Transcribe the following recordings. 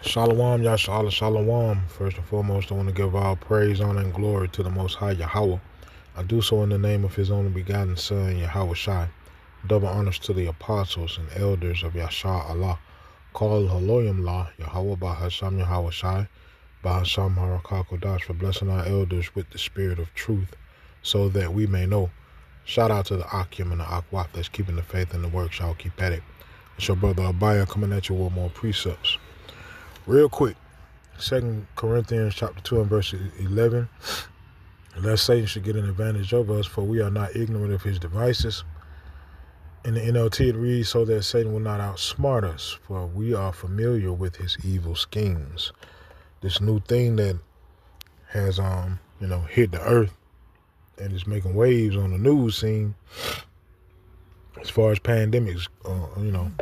Shalom, Yashala, Shalom. First and foremost, I want to give all praise, honor, and glory to the Most High Yahweh. I do so in the name of His only begotten Son, Yahweh Shai. Double honors to the apostles and elders of Yashar Allah. Call Haloyim La, Yahweh Bahasham Yahweh Shai, Bahasham Harakakodash, for blessing our elders with the spirit of truth, so that we may know. Shout out to the Akim and the Akwaf that's keeping the faith and the work. Shall keep at it. It's your brother Abaya coming at you with more precepts. Real quick, 2 Corinthians chapter 2 and verse 11. Lest Satan should get an advantage over us, for we are not ignorant of his devices. In the NLT it reads, so that Satan will not outsmart us, for we are familiar with his evil schemes. This new thing that has hit the earth and is making waves on the news scene, as far as pandemics,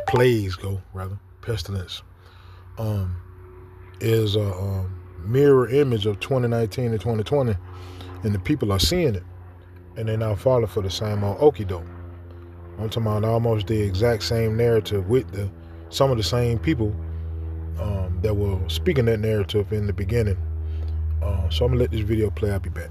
plagues go, rather, pestilence, is a mirror image of 2019 and 2020, and the people are seeing it, and they're now falling for the same old okie doke. I'm talking about almost the exact same narrative with some of the same people that were speaking that narrative in the beginning. So I'm gonna let this video play. I'll be back.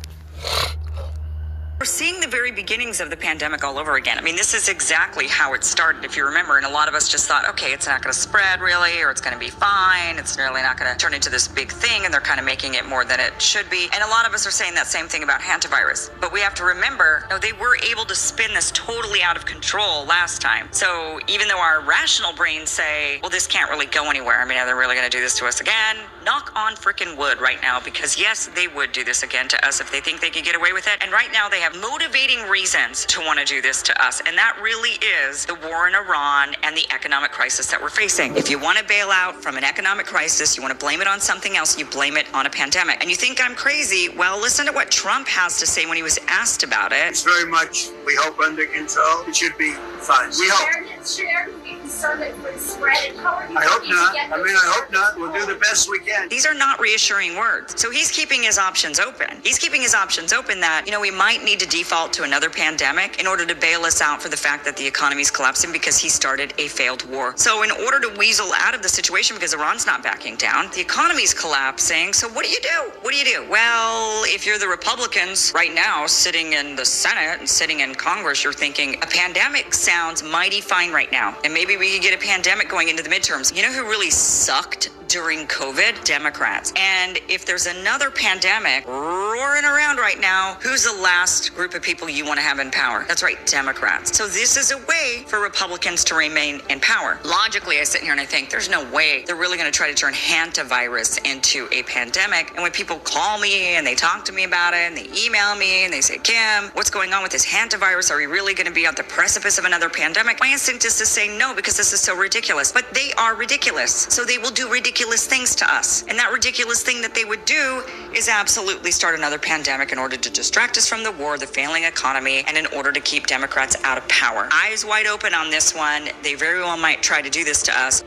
We're seeing the very beginnings of the pandemic all over again. I mean, this is exactly how it started, if you remember. And a lot of us just thought, okay, it's not going to spread really, or it's going to be fine. It's really not going to turn into this big thing, and they're kind of making it more than it should be. And a lot of us are saying that same thing about hantavirus. But we have to remember, they were able to spin this totally out of control last time. So even though our rational brains say, well, this can't really go anywhere. I mean, are they really going to do this to us again? Knock on freaking wood right now, because yes, they would do this again to us if they think they could get away with it. And right now they have motivating reasons to want to do this to us, and that really is the war in Iran and the economic crisis that we're facing. If you want to bail out from an economic crisis, you want to blame it on something else, you blame it on a pandemic. And you think I'm crazy? Well, listen to what Trump has to say when he was asked about it. It's very much, we hope, under control. It should be fine. We hope. Should everyone be concerned that it would spread? And how are you I hope not. I hope not. We'll do the best we can. These are not reassuring words. So he's keeping his options open. He's keeping his options open that, we might need to default to another pandemic in order to bail us out for the fact that the economy is collapsing because he started a failed war. So in order to weasel out of the situation, because Iran's not backing down, the economy's collapsing. So what do you do? What do you do? Well, if you're the Republicans right now sitting in the Senate and sitting in Congress, you're thinking a pandemic sounds mighty fine right now. And maybe we could get a pandemic going into the midterms. You know who really sucked during COVID? Democrats. And if there's another pandemic roaring around right now, who's the last group of people you want to have in power? That's right, Democrats. So this is a way for Republicans to remain in power. Logically, I sit here and I think there's no way they're really going to try to turn hantavirus into a pandemic. And when people call me and they talk to me about it and they email me and they say, Kim, what's going on with this hantavirus? Are we really going to be at the precipice of another pandemic? My instinct is to say no, because this is so ridiculous. But they are ridiculous. So they will do ridiculous things to us. And that ridiculous thing that they would do is absolutely start another pandemic in order to distract us from the war, the failing economy, and in order to keep Democrats out of power. Eyes wide open on this one. They very well might try to do this to us.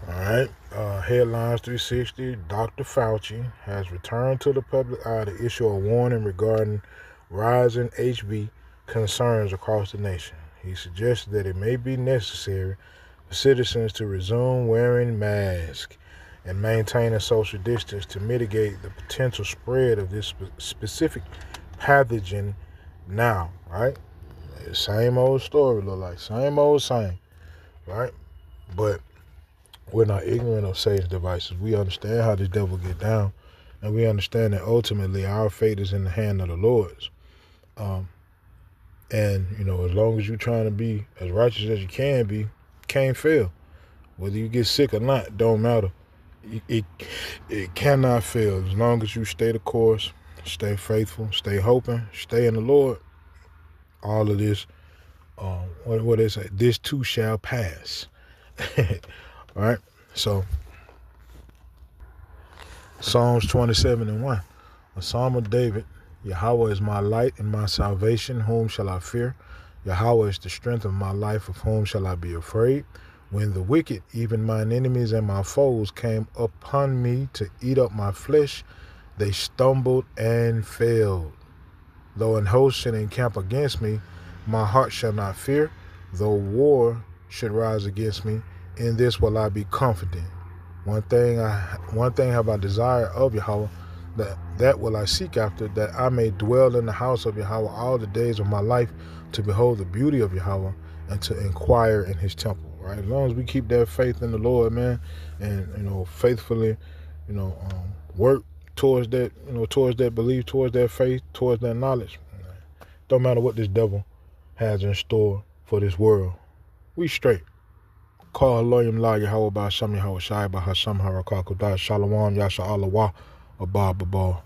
All right. Headlines 360. Dr. Fauci has returned to the public eye to issue a warning regarding rising HB concerns across the nation. He suggested that it may be necessary for citizens to resume wearing masks and maintaining social distance to mitigate the potential spread of this specific pathogen now, right? Same old story, look like same old same, right? But we're not ignorant of Satan's devices. We understand how the devil get down, and we understand that ultimately our fate is in the hand of the Lord's. And, as long as you're trying to be as righteous as you can be, can't fail. Whether you get sick or not, don't matter. It cannot fail. As long as you stay the course, stay faithful, stay hoping, stay in the Lord, all of this, what they say, this too shall pass. All right? So, Psalms 27:1, a psalm of David. Yahweh is my light and my salvation, whom shall I fear? Yahweh is the strength of my life, of whom shall I be afraid? When the wicked, even mine enemies and my foes, came upon me to eat up my flesh, they stumbled and failed. Though an host should encamp against me, my heart shall not fear. Though war should rise against me, In this will I be confident. One thing have I desired of Yahweh, that will I seek after, that I may dwell in the house of Yahweh all the days of my life, to behold the beauty of Yahweh and to inquire in his temple. Right? As long as we keep that faith in the Lord, man, and faithfully, work towards that, towards that belief, towards that faith, towards that knowledge. Don't matter what this devil has in store for this world. We straight. Call Loyam La Yahweh Ba Sham Yahweh Shai Ba Hasham Harakakudai Shalom Yasha Allah Wa Abba Baba.